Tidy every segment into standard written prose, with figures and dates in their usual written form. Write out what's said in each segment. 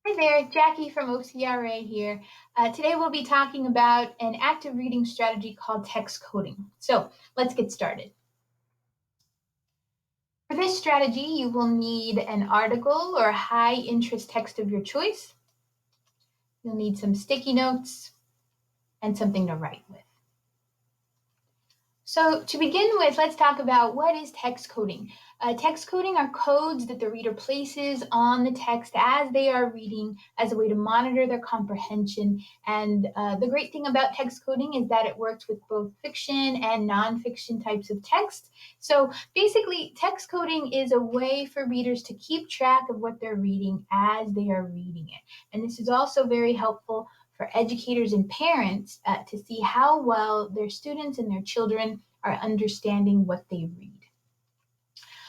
Hi there, Jackie from OCRA here. Today we'll be talking about an active reading strategy called text coding. So let's get started. For this strategy, you will need an article or high interest text of your choice. You'll need some sticky notes and something to write with. So to begin with, let's talk about what is text coding. Text coding are codes that the reader places on the text as they are reading as a way to monitor their comprehension. And the great thing about text coding is that it works with both fiction and nonfiction types of text. So basically, text coding is a way for readers to keep track of what they're reading as they are reading it. And this is also very helpful for educators and parents to see how well their students and their children are understanding what they read.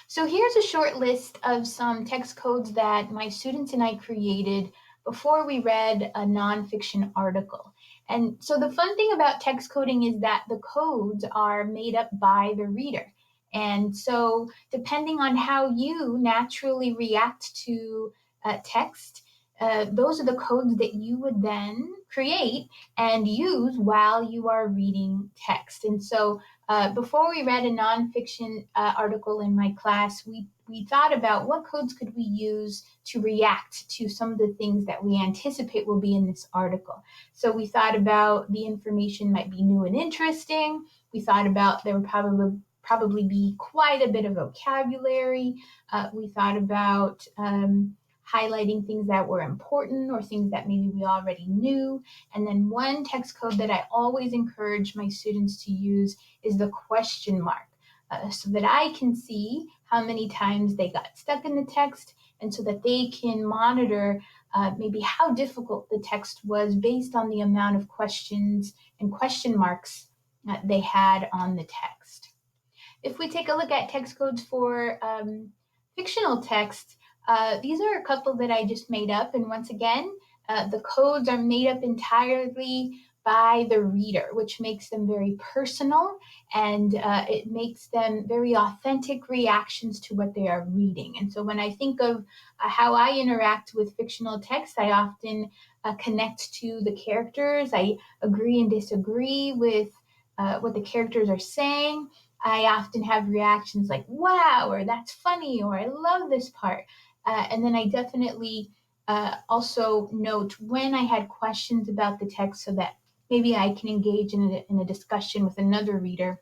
So here's a short list of some text codes that my students and I created before we read a nonfiction article. And so the fun thing about text coding is that the codes are made up by the reader. And so depending on how you naturally react to text, those are the codes that you would then create and use while you are reading text. And so before we read a nonfiction article in my class, we thought about what codes could we use to react to some of the things that we anticipate will be in this article. So we thought about the information might be new and interesting. We thought about there would probably be quite a bit of vocabulary. We thought about highlighting things that were important or things that maybe we already knew. And then one text code that I always encourage my students to use is the question mark, so that I can see how many times they got stuck in the text and so that they can monitor maybe how difficult the text was based on the amount of questions and question marks that they had on the text. If we take a look at text codes for fictional text, these are a couple that I just made up. And once again, the codes are made up entirely by the reader, which makes them very personal and it makes them very authentic reactions to what they are reading. And so when I think of how I interact with fictional text, I often connect to the characters. I agree and disagree with what the characters are saying. I often have reactions like, wow, or that's funny, or I love this part. And then I definitely also note when I had questions about the text so that maybe I can engage in a discussion with another reader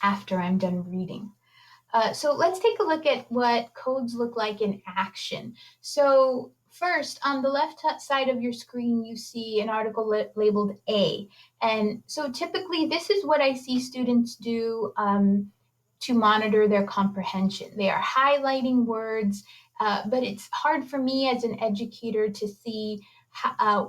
after I'm done reading. So let's take a look at what codes look like in action. So first, on the left side of your screen, you see an article labeled A. And so typically this is what I see students do to monitor their comprehension. They are highlighting words, but it's hard for me as an educator to see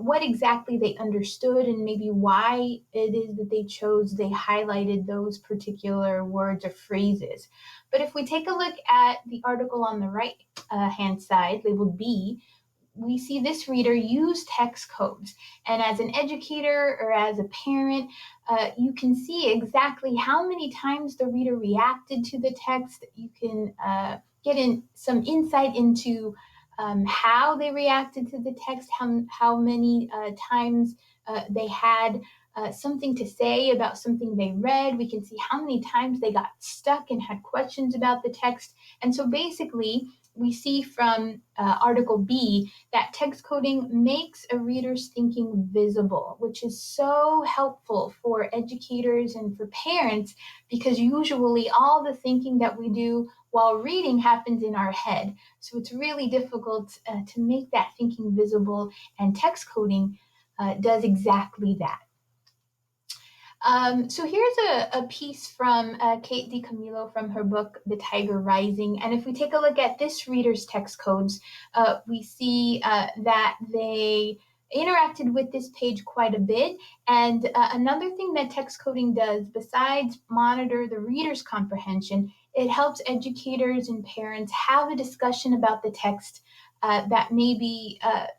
what exactly they understood and maybe why it is that they highlighted those particular words or phrases. But if we take a look at the article on the right hand side, labeled B, we see this reader use text codes. And as an educator or as a parent, you can see exactly how many times the reader reacted to the text. You can get in some insight into how they reacted to the text, how many times they had something to say about something they read. We can see how many times they got stuck and had questions about the text. And so basically, we see from Article B that text coding makes a reader's thinking visible, which is so helpful for educators and for parents because usually all the thinking that we do while reading happens in our head. So it's really difficult to make that thinking visible, and text coding does exactly that. So here's a piece from Kate DiCamillo from her book, The Tiger Rising. And if we take a look at this reader's text codes, we see that they interacted with this page quite a bit. And another thing that text coding does, besides monitor the reader's comprehension, it helps educators and parents have a discussion about the text that maybe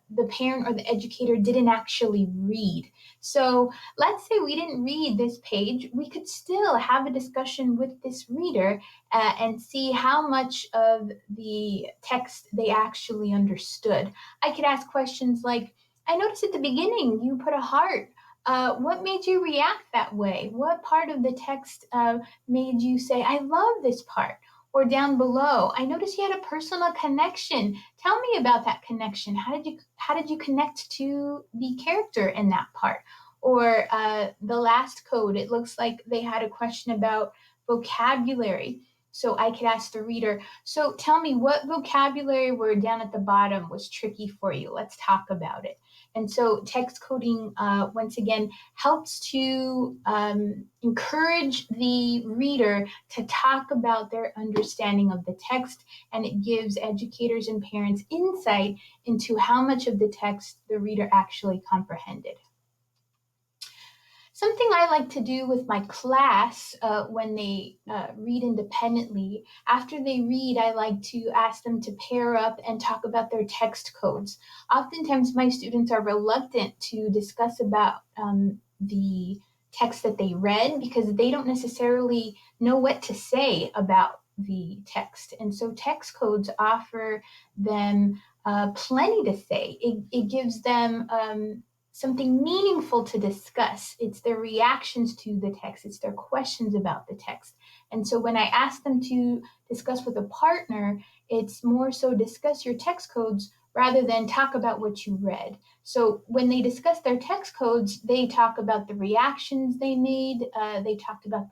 the parent or the educator didn't actually read. So let's say we didn't read this page, we could still have a discussion with this reader and see how much of the text they actually understood. I could ask questions like, I noticed at the beginning you put a heart. What made you react that way? What part of the text made you say, I love this part? Or down below, I noticed you had a personal connection. Tell me about that connection. How did you connect to the character in that part? Or the last code, it looks like they had a question about vocabulary. So I could ask the reader, so tell me what vocabulary word down at the bottom was tricky for you. Let's talk about it. And so text coding, once again, helps to encourage the reader to talk about their understanding of the text, and it gives educators and parents insight into how much of the text the reader actually comprehended. Something I like to do with my class when they read independently, after they read, I like to ask them to pair up and talk about their text codes. Oftentimes, my students are reluctant to discuss about the text that they read because they don't necessarily know what to say about the text. And so, text codes offer them plenty to say. It gives them something meaningful to discuss. It's their reactions to the text, it's their questions about the text. And so when I ask them to discuss with a partner, it's more so discuss your text codes rather than talk about what you read. So when they discuss their text codes, they talk about the reactions they made, they talked about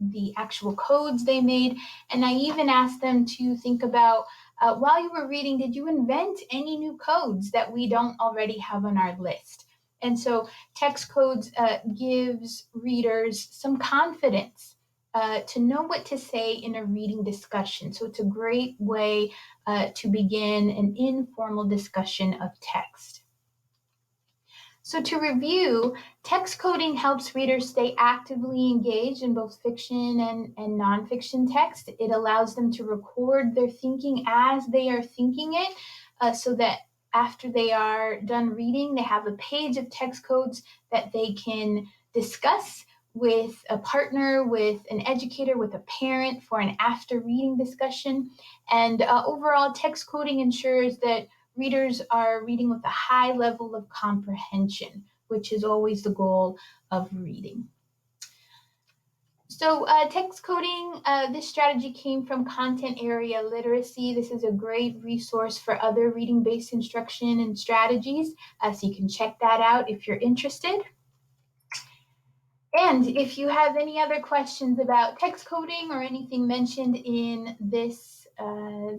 the actual codes they made. And I even asked them to think about while you were reading, did you invent any new codes that we don't already have on our list? And so text codes gives readers some confidence to know what to say in a reading discussion. So it's a great way to begin an informal discussion of text. So to review, text coding helps readers stay actively engaged in both fiction and nonfiction text. It allows them to record their thinking as they are thinking it, so that after they are done reading, they have a page of text codes that they can discuss with a partner, with an educator, with a parent for an after reading discussion. And overall, text coding ensures that readers are reading with a high level of comprehension, which is always the goal of reading. So text coding, this strategy came from Content Area Literacy. This is a great resource for other reading-based instruction and strategies, so you can check that out if you're interested. And if you have any other questions about text coding or anything mentioned in this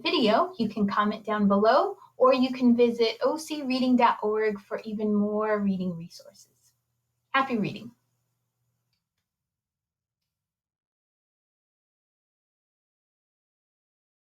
video, you can comment down below, or you can visit ocreading.org for even more reading resources. Happy reading.